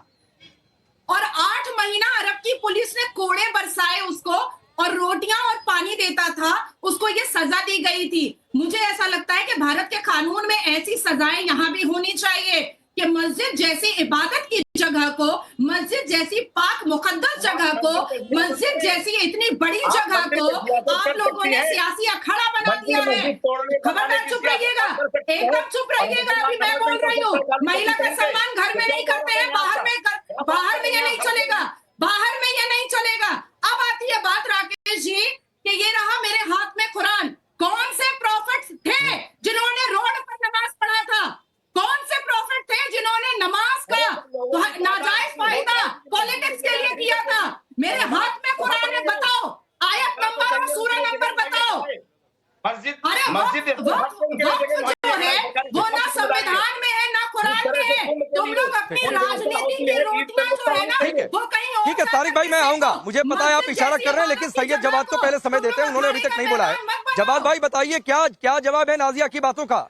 और 8 महीना अरब की पुलिस ने कोड़े बरसाए उसको, और रोटियां और पानी देता था, उसको ये सजा दी गई थी। मुझे ऐसा लगता है कि भारत के कानून में ऐसी सजाएं यहाँ भी होनी चाहिए कि मस्जिद जैसी इबादत की जगह को, मस्जिद जैसी पाक मुकद्दस जगह को, मस्जिद जैसी इतनी बड़ी जगह को आप लोगों ने सियासी अखाड़ा बना दिया है। खबरदार चुप रहिएगा, एकदम चुप रहिएगा। अभी मैं बोल रही हूँ, महिला का सम्मान घर में नहीं करते हैं, बाहर में ये नहीं चलेगा, बाहर में ये नहीं चलेगा। अब आती है बात राकेश जी कि ये रहा मेरे हाथ में कुरान। कौन से प्रॉफिट्स थे जिन्होंने रोड पर नमाज पढ़ा था? कौन से प्रॉफिट थे जिन्होंने नमाज का नाजायज फायदा पॉलिटिक्स के लिए किया था? मेरे हाथ में कुरान है, बताओ आयत नंबर और सूरह नंबर बताओ। मस्जिद जो है वो ना संविधान में है ना कुरान में है। तुम लोग अपनी राजनीति की रोटियां जो है ना वो कहीं और। ठीक है तारिक भाई, मैं आऊंगा, मुझे पता है आप इशारा कर रहे हैं, लेकिन सैयद जवाद को पहले समय देते हैं, उन्होंने अभी तक नहीं बोला है। जवाद भाई बताइए क्या जवाब है नाजिया की बातों का?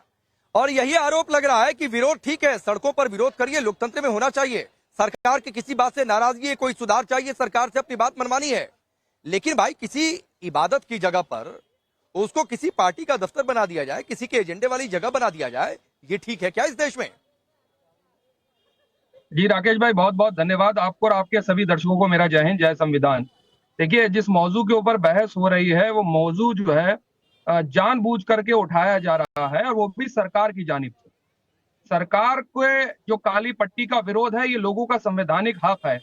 और यही आरोप लग रहा है कि विरोध ठीक है, सड़कों पर विरोध करिए, लोकतंत्र में होना चाहिए, सरकार की किसी बात से नाराजगी है, कोई सुधार चाहिए, सरकार से अपनी बात मनवानी है, लेकिन भाई किसी इबादत की जगह पर उसको किसी पार्टी का दफ्तर बना दिया जाए, किसी के एजेंडे वाली जगह बना दिया जाए, ये ठीक है क्या इस देश में? जी राकेश भाई, बहुत बहुत धन्यवाद आपको और आपके सभी दर्शकों को मेरा जय हिंद, जय संविधान। देखिए, जिस मौजू के ऊपर बहस हो रही है वो मौजू जो है जानबूझ करके उठाया जा रहा है, और वो भी सरकार की जानिब से। सरकार के जो काली पट्टी का विरोध है ये लोगों का संवैधानिक हक है,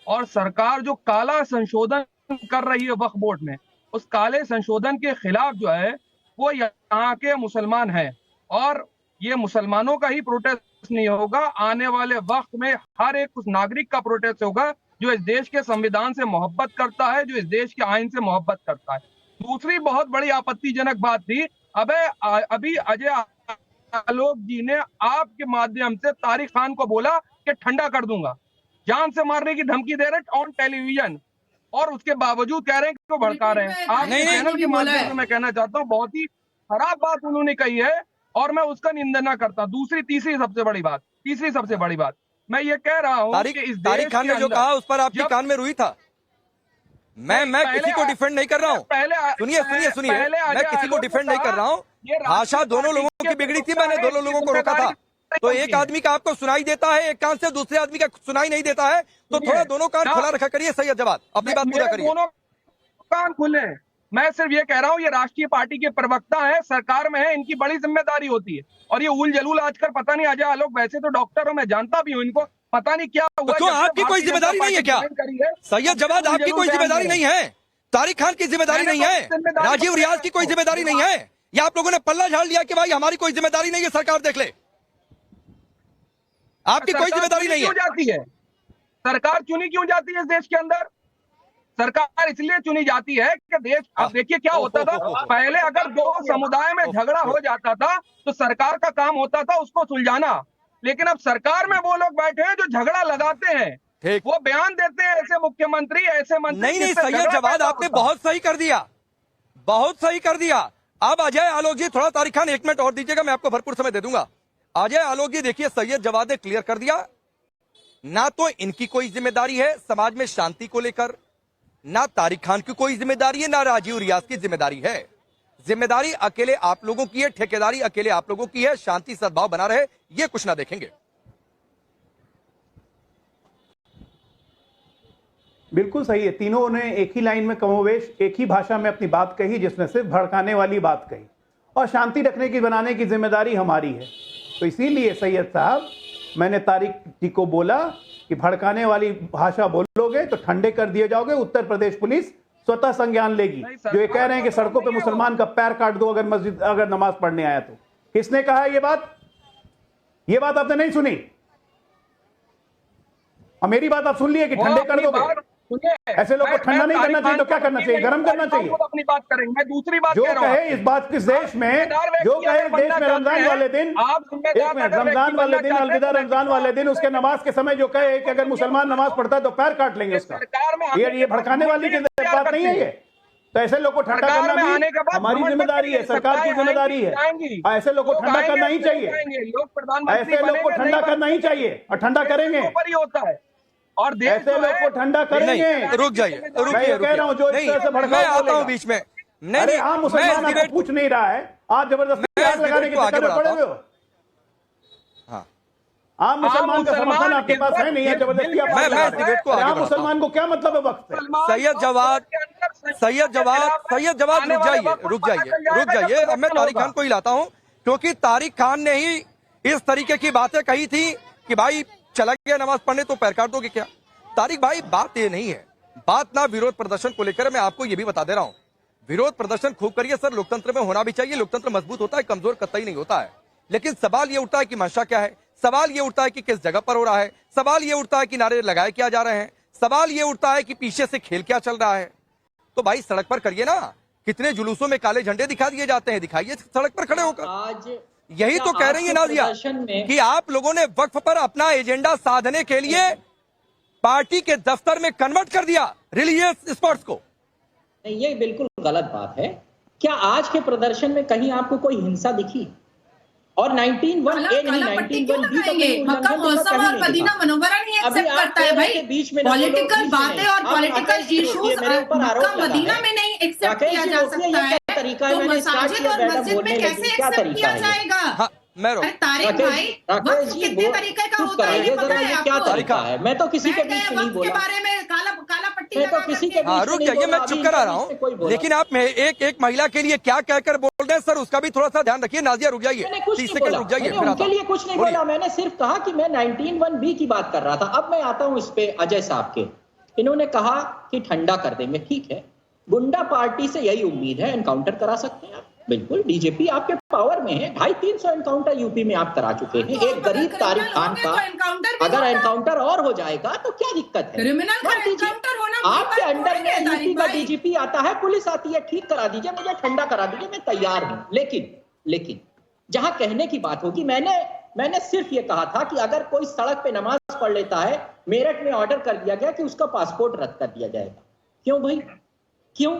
और सरकार जो काला संशोधन कर रही है वक्फ बोर्ड में, उस काले संशोधन के खिलाफ जो है वो यहाँ के मुसलमान हैं, और ये मुसलमानों का ही प्रोटेस्ट नहीं होगा, आने वाले वक्त में हर एक उस नागरिक का प्रोटेस्ट होगा जो इस देश के संविधान से मोहब्बत करता है, जो इस देश के आईन से मोहब्बत करता है। दूसरी बहुत बड़ी आपत्तिजनक बात थी, अभी अजय आलोक जी ने आपके माध्यम से तारिक खान को बोला कि ठंडा कर दूंगा, जान से मारने की धमकी दे रहे ऑन टेलीविजन, और उसके बावजूद कह रहे हैं कि वो भड़का रहे हैं। आप चैनल के माध्यम से मैं कहना चाहता हूँ बहुत ही खराब बात उन्होंने कही है, और मैं उसका निंदा करता हूँ। तीसरी सबसे बड़ी बात मैं ये कह रहा हूँ कि इस तारिक खान ने जो कहा उस पर आपके कान में रुई था। मैं किसी को डिफेंड नहीं कर रहा हूँ, सुनिए मैं किसी को डिफेंड नहीं कर रहा हूँ। भाषा दोनों लोगों की बिगड़ी थी, मैंने दोनों लोगों को रोका था। तो एक आदमी का आपको सुनाई देता है एक कान से, दूसरे आदमी का सुनाई नहीं देता है, तो थोड़ा दोनों कान खुला रखा करिए। सैयद जवाद अपनी बात पूरा करिए। दोनों कान खुले। मैं सिर्फ ये कह रहा हूँ, ये राष्ट्रीय पार्टी के प्रवक्ता है, सरकार में है, इनकी बड़ी जिम्मेदारी होती है। और ये उल जलूल आजकल पता नहीं अजय आलोक वैसे तो डॉक्टर हो, मैं जानता भी हूँ इनको, पता नहीं क्या हुआ। क्यों आपकी कोई जिम्मेदारी नहीं है क्या? सैयद जवाद आपकी कोई जिम्मेदारी नहीं है, तारिक खान की जिम्मेदारी नहीं है, राजीव रियाज की कोई जिम्मेदारी नहीं है, या आप लोगों ने पल्ला झाड़ लिया कि भाई हमारी कोई जिम्मेदारी नहीं है, सरकार देख ले? आपकी कोई जिम्मेदारी नहीं है। सरकार चुनी क्यों जाती है इस देश के अंदर? सरकार इसलिए चुनी जाती है कि देश, अब देखिए क्या होता था पहले, अगर दो समुदाय में झगड़ा हो जाता था तो सरकार का काम होता था उसको सुलझाना, लेकिन अब सरकार में वो लोग बैठे हैं जो झगड़ा लगाते हैं, वो बयान देते हैं ऐसे मुख्यमंत्री, ऐसे मंत्री। नहीं सैयद जवाद आपने बहुत सही कर दिया, बहुत सही कर दिया। अब अजय आलोक जी, थोड़ा तारिक खान 1 मिनट और दीजिएगा, मैं आपको भरपूर समय दे दूंगा। अजय आलोक जी देखिए, सैयद जवाद ने क्लियर कर दिया, ना तो इनकी कोई जिम्मेदारी है समाज में शांति को लेकर, ना तारिक खान की कोई जिम्मेदारी है, ना राजीव रियाज की जिम्मेदारी है। जिम्मेदारी अकेले आप लोगों की है, ठेकेदारी अकेले आप लोगों की है, शांति सद्भाव बना रहे ये कुछ ना देखेंगे। बिल्कुल सही है, तीनों ने एक ही लाइन में कमोवेश एक ही भाषा में अपनी बात कही, जिसमें सिर्फ भड़काने वाली बात कही, और शांति रखने की बनाने की जिम्मेदारी हमारी है। तो इसीलिए सैयद साहब, मैंने तारिक जी को बोला कि भड़काने वाली भाषा बोलोगे तो ठंडे कर दिए जाओगे। उत्तर प्रदेश पुलिस स्वतः संज्ञान लेगी। जो ये कह रहे हैं कि सड़कों पे मुसलमान का पैर काट दो अगर नमाज पढ़ने आया, तो किसने कहा है ये बात? ये बात आपने नहीं सुनी, और मेरी बात आप सुन लिए कि ठंडे कर दोगे। ऐसे लोग को ठंडा नहीं करना चाहिए तो क्या करना चाहिए? गर्म करना चाहिए। अपनी बात करेंगे। मैं दूसरी बात जो कहे इस बात किस देश में, जो कहे इस देश में रमजान वाले दिन, रमजान वाले दिन, अलविदा रमजान वाले दिन, उसके नमाज के समय जो कहे कि अगर मुसलमान नमाज पढ़ता है तो पैर काट लेंगे उसका, ये भड़काने वाली की बात नहीं है ये। तो ऐसे लोग को ठंडा करना भी हमारी जिम्मेदारी है, सरकार की जिम्मेदारी है। ऐसे लोग को ठंडा करना ही चाहिए, ऐसे लोग को ठंडा करना ही चाहिए, और ठंडा करेंगे। और देश ऐसे जो लोग है- को ठंडा करेंगे। रुक जाइए मैं ये कह रहा हूं जो इस तरह से भड़काऊ मैं आता बोलेगा। हूं बीच में। अरे आम मुसलमान आपको पूछ नहीं रहा है, आप जबरदस्ती आग लगाने के चक्कर में पड़े हुए हो। हाँ, आम मुसलमान का समर्थन आपके पास है नहीं है, जबरदस्ती आप आग लगाते हैं। आम मुसलमान को क्या मतलब है वक्त से? सैयद जवाद रुक जाइए। अब मैं तारिक खान को ही लाता हूं, क्योंकि तारिक खान ने ही इस तरीके की बातें कही थी कि भाई चला गया नमाज पढ़ने तो पैर काट दोगे क्या। तारिक भाई बात ये नहीं है, बात ना विरोध प्रदर्शन को लेकर। मैं आपको ये भी बता दे रहा हूं, विरोध प्रदर्शन खूब करिए सर, लोकतंत्र में होना भी चाहिए, लोकतंत्र मजबूत होता है, कमजोर कतई नहीं होता है। लेकिन सवाल ये उठता है कि मंशा क्या है, सवाल ये उठता है कि किस जगह पर हो रहा है, सवाल ये उठता है कि नारे लगाए क्या जा रहे हैं, सवाल ये उठता है कि पीछे से खेल क्या चल रहा है। तो भाई सड़क पर करिए ना, कितने जुलूसों में काले झंडे दिखा दिए जाते हैं, दिखाइए सड़क पर खड़े होकर। आज यही तो कह रही है नाजिया कि आप लोगों ने वक्फ पर अपना एजेंडा साधने के लिए पार्टी के दफ्तर में कन्वर्ट कर दिया रिलीजियस स्पॉट्स को। नहीं, ये बिल्कुल गलत बात है। क्या आज के प्रदर्शन में कहीं आपको कोई हिंसा दिखी? और 19(1) मक्का मौसम और मदीना मनोवरा नहीं एक्सेप्ट करता है भाई। पॉलिटिकल बातें और पॉलिटिकल इश्यूज मक्का मदीना में नहीं एक्सेप्ट किया जा सकता है, तो मसाजिद और मस्जिद में कैसे एक्सेप्ट किया जाएगा? तारिक भाई, वक्त कितने तरीके का होता है ये पता है आपको? मैं तो किसी के बीच में नहीं बोला, के बारे में काला पट्टी मैं तो किसी के बीच रुक जाइए, मैं चुप करा रहा हूँ, लेकिन आप एक महिला के लिए क्या कहकर बोल रहे हैं सर, उसका भी थोड़ा सा ध्यान रखिए। नाजिया रुक जाइए, 30 सेकंड रुक जाइए। उनके लिए कुछ नहीं बोला, मैंने सिर्फ कहा कि मैं 19(1) की बात कर रहा था। अब मैं आता हूँ इस पे अजय साहब के। इन्होंने कहा कि ठंडा कर देंगे, ठीक है, गुंडा पार्टी से यही उम्मीद है, एनकाउंटर करा सकते हैं आप, बिल्कुल डीजीपी आपके पावर में है। 250-300 एनकाउंटर यूपी में आप करा चुके हैं। एक गरीब तारिक खान का अगर एनकाउंटर और हो जाएगा तो क्या दिक्कत है? आपके अंडर में यूपी का डीजीपी आता है, पुलिस आती है, ठीक करा दीजिए, मुझे ठंडा करा दीजिए, मैं तैयार हूं। लेकिन जहां कहने की बात होगी, मैंने सिर्फ ये कहा था कि अगर कोई सड़क पे नमाज पढ़ लेता है, मेरठ में ऑर्डर कर दिया गया कि उसका पासपोर्ट रद्द कर दिया जाएगा। क्यों भाई, क्यों?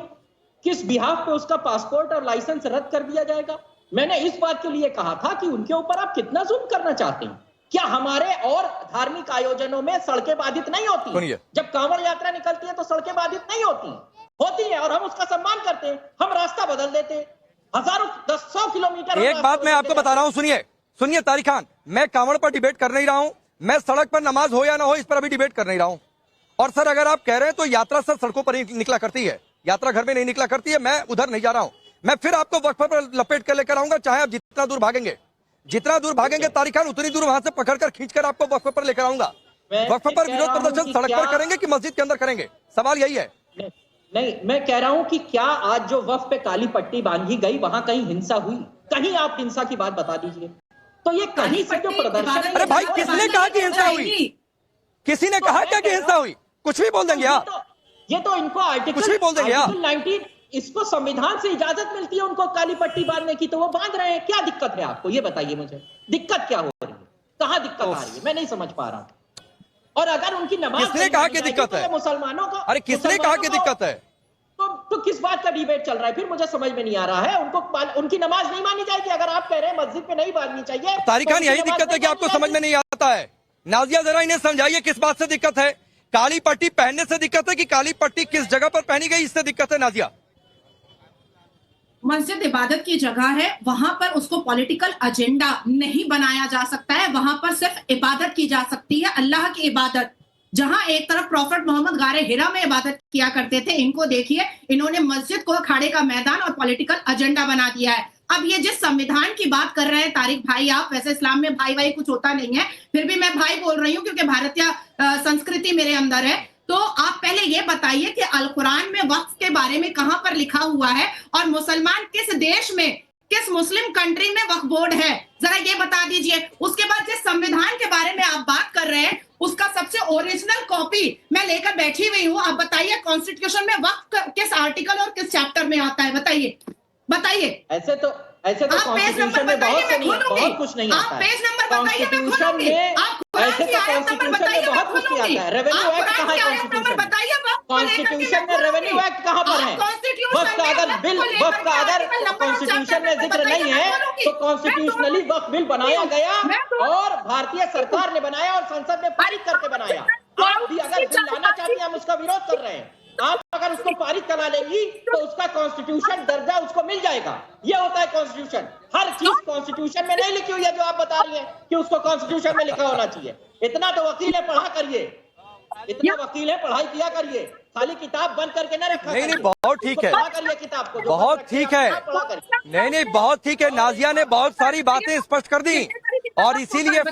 किस बिहाफ पे उसका पासपोर्ट और लाइसेंस रद्द कर दिया जाएगा? मैंने इस बात के लिए कहा था कि उनके ऊपर आप कितना जुल्म करना चाहते हैं। क्या हमारे और धार्मिक आयोजनों में सड़कें बाधित नहीं होती? जब कांवड़ यात्रा निकलती है तो सड़कें बाधित नहीं होती हैं, और हम उसका सम्मान करते हैं, हम रास्ता बदल देते हैं, हजारों 100 किलोमीटर। एक बात मैं आपको बता रहा हूं, सुनिए तारिक खान, मैं कांवड़ पर डिबेट कर नहीं रहा हूं, मैं सड़क पर नमाज हो या ना हो इस पर अभी डिबेट कर नहीं रहा हूं। और सर अगर आप कह रहे हैं तो यात्रा सर सड़कों पर ही निकला करती है, यात्रा घर में नहीं निकला करती है, मैं उधर नहीं जा रहा हूं। मैं फिर आपको वक्फ पर लपेट कर लेकर आऊंगा, चाहे आप जितना दूर भागेंगे तारिक खान, उतनी दूर वहां से पकड़कर खींचकर आपको वक्फ पर लेकर आऊंगा। वक्फ पर विरोध प्रदर्शन सड़क पर करेंगे कि मस्जिद के अंदर करेंगे, सवाल यही है। नहीं, मैं कह रहा हूं कि क्या आज जो वक्फ पे काली पट्टी बांधी गई, वहां कहीं हिंसा हुई? कहीं आप हिंसा की बात बता दीजिए। तो ये कहीं से जो प्रदर्शन, अरे भाई किसने कहा कि हिंसा हुई? किसी ने कहा क्या कि हिंसा हुई? कुछ भी बोल देंगे आप, ये तो इनको आर्टिकल 19 इसको संविधान से इजाजत मिलती है उनको काली पट्टी बांधने की, तो वो बांध रहे हैं। क्या दिक्कत है आपको, ये बताइए मुझे, दिक्कत क्या हो रही है, कहाँ दिक्कत आ रही है, मैं नहीं समझ पा रहा हूँ। और अगर उनकी नमाज, किसने कहा कि दिक्कत है? मुसलमानों को, अरे किसने कहा कि दिक्कत है? तो किस बात का डिबेट चल रहा है फिर? मुझे समझ में नहीं आ रहा है। उनकी नमाज नहीं मानी जाएगी अगर आप कह रहे हैं मस्जिद पे नहीं बांधनी चाहिए? तारिक खान यही दिक्कत है कि आपको समझ में नहीं आता है। नाजिया जरा इन्हें समझाइए किस बात से दिक्कत है। काली पट्टी पहनने से दिक्कत है कि काली पट्टी किस जगह पर पहनी गई इससे दिक्कत है? नाजिया, मस्जिद इबादत की जगह है, वहां पर उसको पॉलिटिकल एजेंडा नहीं बनाया जा सकता है, वहां पर सिर्फ इबादत की जा सकती है, अल्लाह की इबादत। जहां एक तरफ प्रॉफिट मोहम्मद गारे हिरा में इबादत किया करते थे, इनको देखिए, इन्होंने मस्जिद को अखाड़े का मैदान और पॉलिटिकल एजेंडा बना दिया है। अब ये जिस संविधान की बात कर रहे हैं तारिक भाई, आप वैसे इस्लाम में भाई भाई कुछ होता नहीं है, फिर भी मैं भाई बोल रही हूँ क्योंकि भारतीय संस्कृति मेरे अंदर है। तो आप पहले ये बताइए कि अल कुरान में वक्फ के बारे में कहां पर लिखा हुआ है, और मुसलमान किस देश में, किस मुस्लिम कंट्री में वक्फ बोर्ड है, जरा ये बता दीजिए। उसके बाद जिस संविधान के बारे में आप बात कर रहे हैं उसका सबसे ओरिजिनल कॉपी मैं लेकर बैठी हुई हूँ। आप बताइए कॉन्स्टिट्यूशन में वक्फ किस आर्टिकल और किस चैप्टर में आता है, बताइए। ऐसे तो कॉन्स्टिट्यूशन में बहुत कुछ नहीं आता है। पेज नंबर बताइए, कॉन्स्टिट्यूशन में ऐसे तो कॉन्स्टिट्यूशन में बहुत कुछ नहीं आता है। रेवेन्यू एक्ट कहाँ है कॉन्स्टिट्यूशन में? रेवेन्यू एक्ट कहाँ पर है? वक्फ का अगर कॉन्स्टिट्यूशन में जिक्र नहीं है तो कॉन्स्टिट्यूशनली वक्फ बिल बनाया गया और भारतीय सरकार ने बनाया और संसद में पारित करके बनाया। आप भी अगर रहे हैं। आप अगर उसको पारित करा लेंगी तो उसका कॉन्स्टिट्यूशन दर्जा उसको मिल जाएगा। ये होता है कॉन्स्टिट्यूशन। हर चीज कॉन्स्टिट्यूशन में नहीं लिखी हुई है जो आप बता रही हैं कि उसको कॉन्स्टिट्यूशन में लिखा होना चाहिए। इतना तो वकील है, पढ़ा करिए, इतना वकील है, पढ़ाई किया करिए, खाली किताब बंद करके ना रखा। नहीं, बहुत ठीक है, पढ़ा करिए किताब को, बहुत ठीक है, नहीं, बहुत ठीक है। नाजिया ने बहुत सारी बातें स्पष्ट कर दी और इसीलिए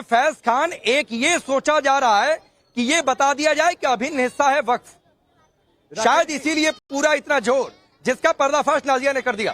फैज खान एक ये सोचा जा रहा है कि ये बता दिया जाए कि अभिन्न हिस्सा है वक्फ। शायद इसीलिए पूरा इतना जोर, जिसका पर्दाफाश नाजिया ने कर दिया।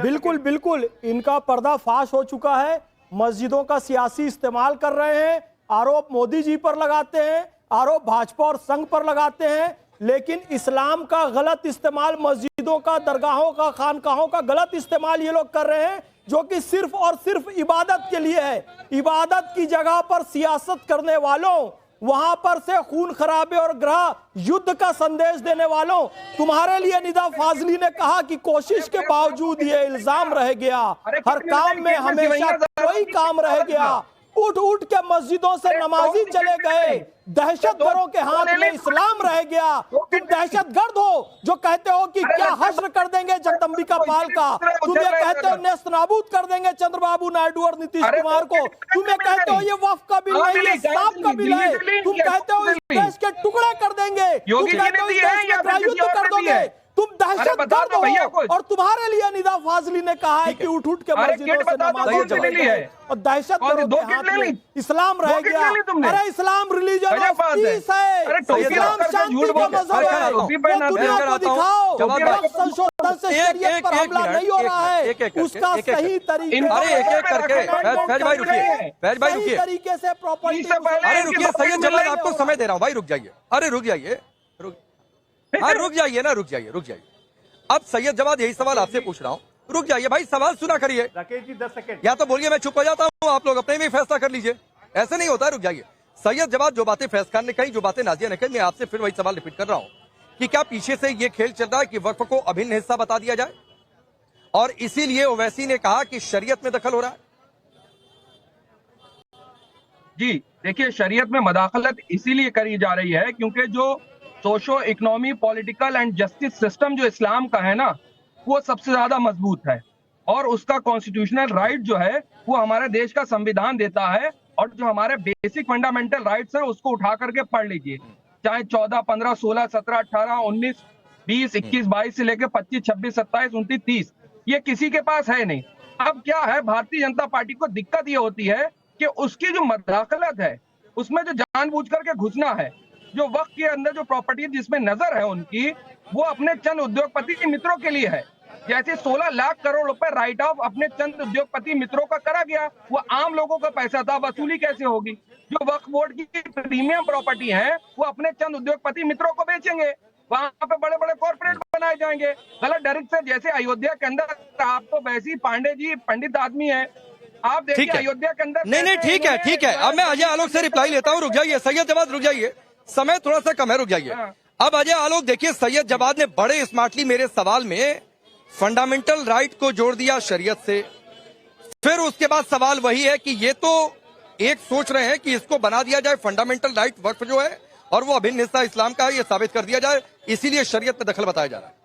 बिल्कुल बिल्कुल, इनका पर्दाफाश हो चुका है। मस्जिदों का सियासी इस्तेमाल कर रहे हैं, आरोप मोदी जी पर लगाते हैं, आरोप भाजपा और संघ पर लगाते हैं, लेकिन इस्लाम का गलत इस्तेमाल, मस्जिदों का, दरगाहों का, खानकाहों का गलत इस्तेमाल ये लोग कर रहे हैं, जो कि सिर्फ और सिर्फ इबादत के लिए है। इबादत की जगह पर सियासत करने वालों, वहां पर से खून खराबे और ग्रह युद्ध का संदेश देने वालों, तुम्हारे लिए निदा फाजली ने कहा कि कोशिश के बावजूद ये इल्जाम रह गया, हर काम में हमेशा कोई काम रह गया, उठ उठ के मस्जिदों से नमाजी चले गए, दहशतगर्दों के हाथ में इस्लाम रह गया। तुम दहशतगर्द हो जो कहते हो कि क्या हश्र कर देंगे जगदम्बिका पाल का, तुम ये कहते हो नेस्त नाबूद कर देंगे चंद्रबाबू नायडू और नीतीश कुमार को, तुम ये कहते हो ये वक्फ का बिल नहीं, ये सांप का बिल है, तुम कहते हो इस देश के टुकड़े कर देंगे, तुम कहते हो इस देश में गृहयुद्ध कर दोगे, तुम दहशतगर्द हो। और तुम्हारे लिए निदा फाजली ने कहा है कि उठ उठ के मस्जिदों से नमाज़ चले गए और दहशतगर्दों के हाथ में इस्लाम रह गया। अरे इस्लाम रिलीजन ऑफ पीस है, इस्लाम शांति का मजहब है, वो दुनिया को दिखाओ। संशोधन से शरीयत पर हमला नहीं हो रहा है, उसका सही तरीके तरीके से प्रॉपर्टी। अरे रुकिए सैयद जवाद, आपको समय दे रहा हूँ भाई, रुक जाइए। अरे रुक जाइए, हाँ रुक जाइए ना, रुक जाइए। अब सैयद जवाद यही सवाल आपसे पूछ रहा हूँ, रुक जाइए भाई, सवाल सुना करिए। राकेश जी 10 सेकंड, या तो बोलिए मैं चुप हो जाता हूँ, आप लोग अपने भी फैसला कर लीजिए, ऐसे नहीं होता। रुक जाइए। सैयद जवाद, जो बातें फैज खान ने कही, जो बातें नाजिया ने कही, मैं आपसे फिर वही सवाल रिपीट कर रहा हूँ कि क्या पीछे से ये खेल चल रहा है कि वक्फ को अभिन्न हिस्सा बता दिया जाए और इसीलिए ओवैसी ने कहा कि शरीयत में दखल हो रहा है? जी देखिए, शरीयत में मदाखलत इसीलिए करी जा रही है क्योंकि जो socio economy, political and justice system जो इस्लाम का है ना, वो सबसे ज्यादा मजबूत है और उसका कॉन्स्टिट्यूशनल राइट जो है वो हमारे देश का संविधान देता है। और जो हमारे बेसिक फंडामेंटल राइट्स हैं उसको उठा करके पढ़ लीजिए, चाहे 14, 15, 16, 17, 18, 19, 20, 21, 22 से लेकर 25, 26, 27, 29, 30, ये किसी के पास है नहीं। अब क्या है, भारतीय जनता पार्टी को दिक्कत ये होती है कि उसकी जो मदाखलत है उसमें जो जानबूझ करके घुसना है, जो वक्त के अंदर जो प्रॉपर्टी जिसमें नजर है उनकी, वो अपने चंद उद्योगपति मित्रों के लिए है। जैसे 16 लाख करोड़ रुपए राइट ऑफ अपने चंद उद्योगपति मित्रों का करा गया, वो आम लोगों का पैसा था, वसूली कैसे होगी? जो वक्फ बोर्ड की प्रीमियम प्रॉपर्टी है वो अपने चंद उद्योगपति मित्रों को बेचेंगे, वहां पे बड़े बड़े कॉर्पोरेट बनाए जाएंगे। गलत डायरेक्ट से, जैसे अयोध्या के अंदर, आप तो वैसे ही पांडे जी पंडित आदमी है, आप देखिए अयोध्या के अंदर। नहीं ठीक है। अब मैं अजय आलोक से रिप्लाई लेता हूँ, रुक जाइए सैयद जवाद, रुक जाइए, समय थोड़ा सा कम है, रुक जाइए। अब अजय आलोक, देखिए सैयद जवाद ने बड़े स्मार्टली मेरे सवाल में फंडामेंटल राइट को जोड़ दिया शरीयत से, फिर उसके बाद सवाल वही है कि ये तो एक सोच रहे हैं कि इसको बना दिया जाए फंडामेंटल राइट वक्फ जो है और वो अभिन्न हिस्सा इस्लाम का है, ये साबित कर दिया जाए, इसीलिए शरीयत में दखल बताया जा रहा है।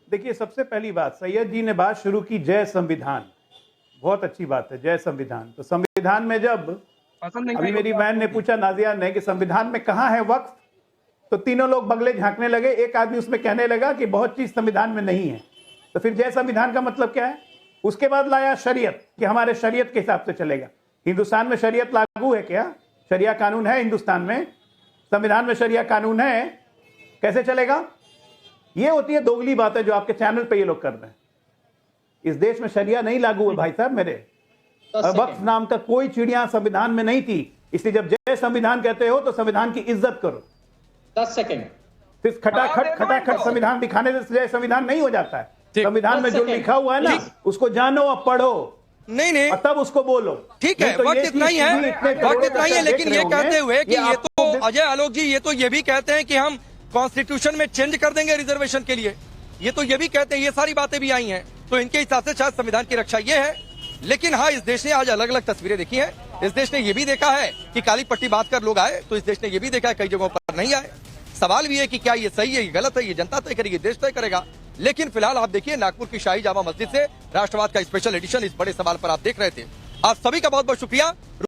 देखिए, सबसे पहली बात, सैयद जी ने बात शुरू की जय संविधान, बहुत अच्छी बात है, जय संविधान। तो संविधान में जब अभी मेरी बहन ने पूछा नाजिया ने कि संविधान में कहां है वक्फ, तो तीनों लोग बगले झांकने लगे। एक आदमी उसमें कहने लगा कि बहुत चीज संविधान में नहीं है। तो फिर जय संविधान का मतलब क्या है? उसके बाद लाया शरीयत, कि हमारे शरीयत के हिसाब से चलेगा। हिंदुस्तान में शरीयत लागू है क्या? शरिया कानून है हिंदुस्तान में, संविधान में शरिया कानून है, कैसे चलेगा? ये होती है दोगली बातें जो आपके चैनल पे ये लोग कर रहे हैं। इस देश में शरिया नहीं लागू है भाई साहब मेरे। वक्फ नाम का कोई चिड़िया संविधान में नहीं थी, इसलिए जब जय संविधान कहते हो तो संविधान की इज्जत करो। 10 सेकंड। सिर्फ खटाखट संविधान दिखाने से जय संविधान नहीं हो जाता है। संविधान में जो लिखा हुआ है ना, उसको जानो और पढ़ो, नहीं और तब उसको बोलो। ठीक है, वक्त इतना ही है, लेकिन ये कहते हुए कि ये तो अजय आलोक जी ये तो ये भी कहते हैं कि हम कॉन्स्टिट्यूशन में चेंज कर देंगे रिजर्वेशन के लिए, ये तो ये भी कहते हैं, ये सारी बातें भी आई हैं। तो इनके हिसाब से शायद संविधान की रक्षा ये है। लेकिन हाँ, इस देश ने आज अलग अलग तस्वीरें देखी हैं इस देश ने ये भी देखा है कि काली पट्टी बांधकर लोग आए, तो इस देश ने ये भी देखा है कई जगहों पर नहीं आए। सवाल भी है कि क्या ये सही है, ये गलत है, ये जनता तय करेगी, देश तय करेगा। लेकिन फिलहाल आप देखिए नागपुर की शाही जामा मस्जिद से राष्ट्रवाद का स्पेशल एडिशन, इस बड़े सवाल पर आप देख रहे थे। आप सभी का बहुत बहुत शुक्रिया।